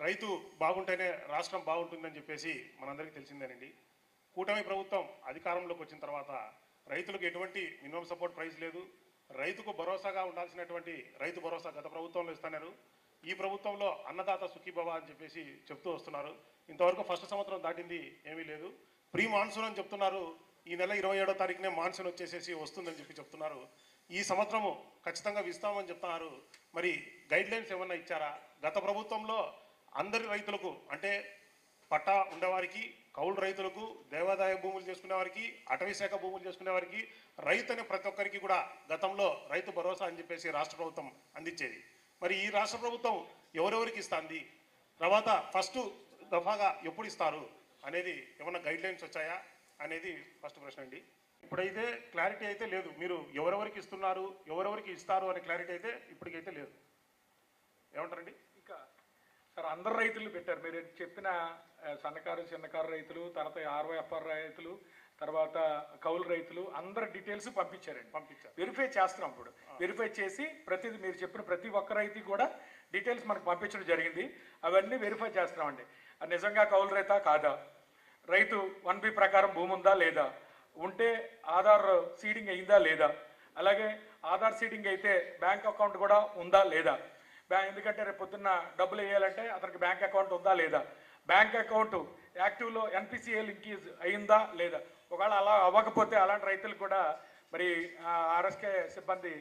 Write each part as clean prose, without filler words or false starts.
రైతు బాగుంటేనే రాష్ట్రం బాగుంటుందని చెప్పేసి మనందరికీ తెలిసిందేనండి. కూటమి ప్రభుత్వం అధికారంలోకి వచ్చిన తర్వాత రైతులకు ఎటువంటి మినిమం సపోర్ట్ ప్రైస్ లేదు. రైతుకు భరోసాగా ఉండాల్సినటువంటి రైతు భరోసా గత ప్రభుత్వంలో ఇస్తున్నారు. ఈ ప్రభుత్వంలో అన్నదాత సుఖీభవ అని చెప్పేసి చెప్తూ వస్తున్నారు. ఇంతవరకు ఫస్ట్ సంవత్సరం దాటింది ఏమీ లేదు. ప్రీ మాన్సూన్ అని చెప్తున్నారు. ఈ నెల 27వ తారీఖునే మాన్సూన్ వచ్చేసేసి వస్తుందని చెప్పి చెప్తున్నారు. ఈ సంవత్సరము ఖచ్చితంగా ఇస్తామని చెప్తున్నారు. మరి గైడ్ లైన్స్ ఏమన్నా ఇచ్చారా? గత ప్రభుత్వంలో అందరి రైతులకు అంటే పట్టా ఉండేవారికి, కౌలు రైతులకు, దేవాదాయ భూములు చేసుకునే వారికి, అటవీ శాఖ భూములు చేసుకునే వారికి, రైతు అనే ప్రతి ఒక్కరికి కూడా గతంలో రైతు భరోసా అని చెప్పేసి రాష్ట్ర ప్రభుత్వం అందించేది. మరి ఈ రాష్ట్ర ప్రభుత్వం ఎవరెవరికి ఇస్తుంది, తర్వాత ఫస్ట్ దఫాగా ఎప్పుడు ఇస్తారు అనేది ఏమన్నా గైడ్ లైన్స్ వచ్చాయా అనేది ఫస్ట్ ప్రశ్న అండి. ఇప్పుడైతే క్లారిటీ అయితే లేదు. మీరు ఎవరెవరికి ఇస్తున్నారు, ఎవరెవరికి ఇస్తారు అనే క్లారిటీ అయితే ఇప్పటికైతే లేదు. ఏమంటారండి? ఇంకా సార్ అందరు రైతులు పెట్టారు. మీరు చెప్పిన సన్నకారు చిన్నకారు రైతులు, తర్వాత ఆర్వైఎఫ్ఆర్ రైతులు, తర్వాత కౌలు రైతులు అందరు డీటెయిల్స్ పంపించారు. వెరిఫై చేస్తున్నాం. ఇప్పుడు వెరిఫై చేసి ప్రతిదీ మీరు చెప్పిన ప్రతి ఒక్క రైతుకి కూడా డీటెయిల్స్ మనకు పంపించడం జరిగింది. అవన్నీ వెరిఫై చేస్తున్నామండి. నిజంగా కౌలు రైతా కాదా, రైతు 1B ప్రకారం భూమి ఉందా లేదా, ఉంటే ఆధార్ సీడింగ్ అయిందా లేదా, అలాగే ఆధార్ సీడింగ్ అయితే బ్యాంక్ అకౌంట్ కూడా ఉందా లేదా, ఎందుకంటే రేపు పొద్దున్న డబ్బులు వేయాలంటే అతనికి బ్యాంక్ అకౌంట్ ఉందా లేదా, బ్యాంక్ అకౌంట్ యాక్టివ్లో NPCI లింకేజ్ అయిందా లేదా. ఒకవేళ అలా అవ్వకపోతే అలాంటి రైతులు కూడా మరి RSK సిబ్బంది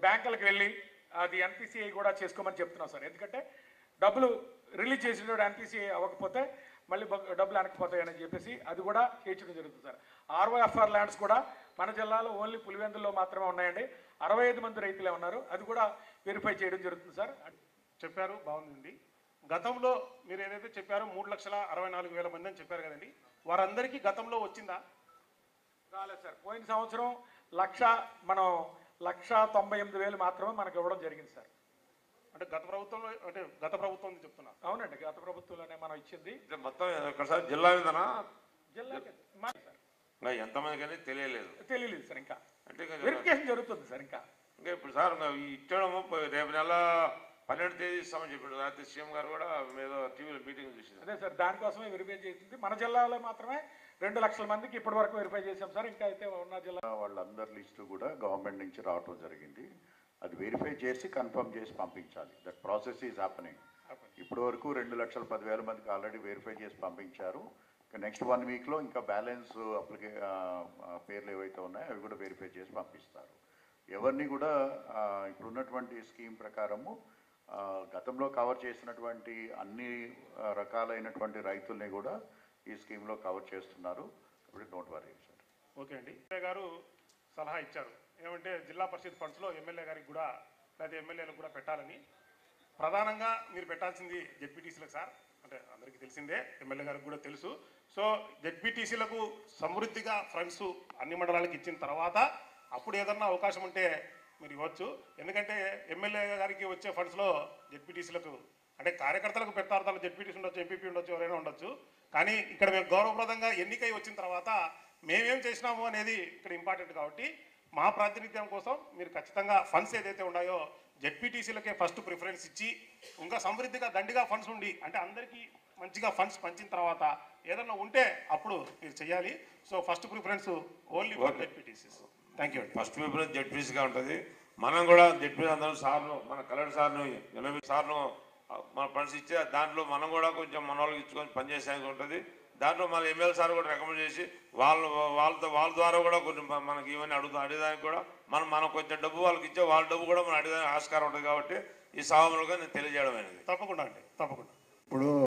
బ్యాంకులకు వెళ్ళి అది NPCI కూడా చేసుకోమని చెప్తున్నాం సార్. ఎందుకంటే డబ్బులు రిలీజ్ చేసినప్పుడు NPCI అవ్వకపోతే మళ్ళీ డబ్బులు వెనక్కిపోతాయని చెప్పేసి అది కూడా చేయించడం జరుగుతుంది సార్. ROFR ల్యాండ్స్ కూడా మన జిల్లాలో ఓన్లీ పులివెందుల్లో మాత్రమే ఉన్నాయండి. 65 మంది రైతులే ఉన్నారు. అది కూడా వెరిఫై చేయడం జరుగుతుంది సార్. చెప్పారు, బాగుందండి. గతంలో మీరు ఏదైతే చెప్పారో 3,64,000 మంది అని చెప్పారు కదండి, వారందరికీ గతంలో వచ్చిందా? రాలేదు సార్. పోయిన సంవత్సరం 1,98,000 మాత్రమే మనకు ఇవ్వడం జరిగింది సార్. అంటే గత ప్రభుత్వం చెప్తున్నా. అవునండి, గత ప్రభుత్వంలోనే మనం ఇచ్చింది. మొత్తం ఒకసారి జిల్లా మీదనా? జిల్లాకి ఎంతమందికి అనేది తెలియలేదు సార్. ఇంకా అంటే వెరిఫికేషన్ జరుగుతుంది సార్. ఇంకా ఇప్పుడు సార్ ఇచ్చడము రేపు నెల 12వ తేదీ ఇస్తామని చెప్పాడు. రాత్రి సీఎం గారు కూడా మీద టీవీలో మీటింగ్ చూసింది. అదే సార్, దానికోసమే వెరిఫై చేసింది. మన జిల్లాలో మాత్రమే 2 లక్షల మందికి ఇప్పటి వరకు వెరిఫై చేశాం సార్. ఇంకా అయితే ఉన్న జిల్లా వాళ్ళందరి లిస్టు కూడా గవర్నమెంట్ నుంచి రావటం జరిగింది. అది వెరిఫై చేసి కన్ఫర్మ్ చేసి పంపించాలి. That process is happening. ఇప్పటి వరకు 2,10,000 మందికి ఆల్రెడీ వెరిఫై చేసి పంపించారు. ఇంకా నెక్స్ట్ 1 వీక్లో ఇంకా బ్యాలెన్స్ పేర్లు ఏవైతే ఉన్నాయో అవి కూడా వెరిఫై చేసి పంపిస్తారు. ఎవరిని కూడా ఇప్పుడున్నటువంటి స్కీమ్ ప్రకారము గతంలో కవర్ చేసినటువంటి అన్ని రకాలైనటువంటి రైతుల్ని కూడా ఈ స్కీమ్లో కవర్ చేస్తున్నారు. ఇప్పుడు డోంట్ వరీ సార్. ఓకే అండి. గారు సలహా ఇచ్చారు ఏమంటే జిల్లా పరిషత్ ఫండ్స్లో ఎమ్మెల్యే గారికి కూడా లేదా ఎమ్మెల్యేలకు కూడా పెట్టాలని. ప్రధానంగా మీరు పెట్టాల్సింది జెడ్పీటీసీలకు సార్. అంటే అందరికీ తెలిసిందే, ఎమ్మెల్యే గారికి కూడా తెలుసు. సో జెడ్పీటీసీలకు సమృద్ధిగా ఫండ్స్ అన్ని మండలాలకు ఇచ్చిన తర్వాత అప్పుడు ఏదన్నా అవకాశం ఉంటే మీరు ఇవ్వచ్చు. ఎందుకంటే ఎమ్మెల్యే గారికి వచ్చే ఫండ్స్లో జెడ్పీటీసీలకు అంటే కార్యకర్తలకు పెడతారు. జెడ్పీటీసీ ఉండొచ్చు, ఎంపీపీ ఉండొచ్చు, ఎవరైనా ఉండొచ్చు. కానీ ఇక్కడ మేము గౌరవప్రదంగా ఎన్నికై వచ్చిన తర్వాత మేమేం చేసినాము అనేది ఇక్కడ ఇంపార్టెంట్. కాబట్టి మా ప్రాతినిధ్యం కోసం మీరు ఖచ్చితంగా ఫండ్స్ ఏదైతే ఉన్నాయో జెడ్పీటీసీలకే ఫస్ట్ ప్రిఫరెన్స్ ఇచ్చి ఇంకా సమృద్ధిగా దండిగా ఫండ్స్ ఉండి అంటే అందరికీ మంచిగా ఫండ్స్ పంచిన తర్వాత ఏదన్నా ఉంటే అప్పుడు మీరు చేయాలి. So first preference only for ZPTCs. Thank you. First preference జెడ్పీటీసీగా ఉంటుంది. మనం కూడా జెడ్పీటీసీ అందరూ సార్లు మన కలెక్టర్ సార్ను 80 సార్లు మన ఫండ్స్ ఇచ్చే దాంట్లో మనం కూడా కొంచెం మన వాళ్ళకి ఇచ్చుకొని పనిచేసేది ఉంటుంది. దాంట్లో మన ఎమ్మెల్యే సార్ కూడా రికమెండ్ చేసి వాళ్ళ ద్వారా కూడా కొంచెం మనకి ఇవన్నీ అడిగేదానికి కూడా మనం కొంచెం డబ్బు వాళ్ళకి ఇచ్చే వాళ్ళ డబ్బు కూడా మనం అడిగేదానికి ఆస్కారం ఉంటుంది. కాబట్టి ఈ సభలో నేను తెలియజేయడం అనేది తప్పకుండా అండి, తప్పకుండా. ఇప్పుడు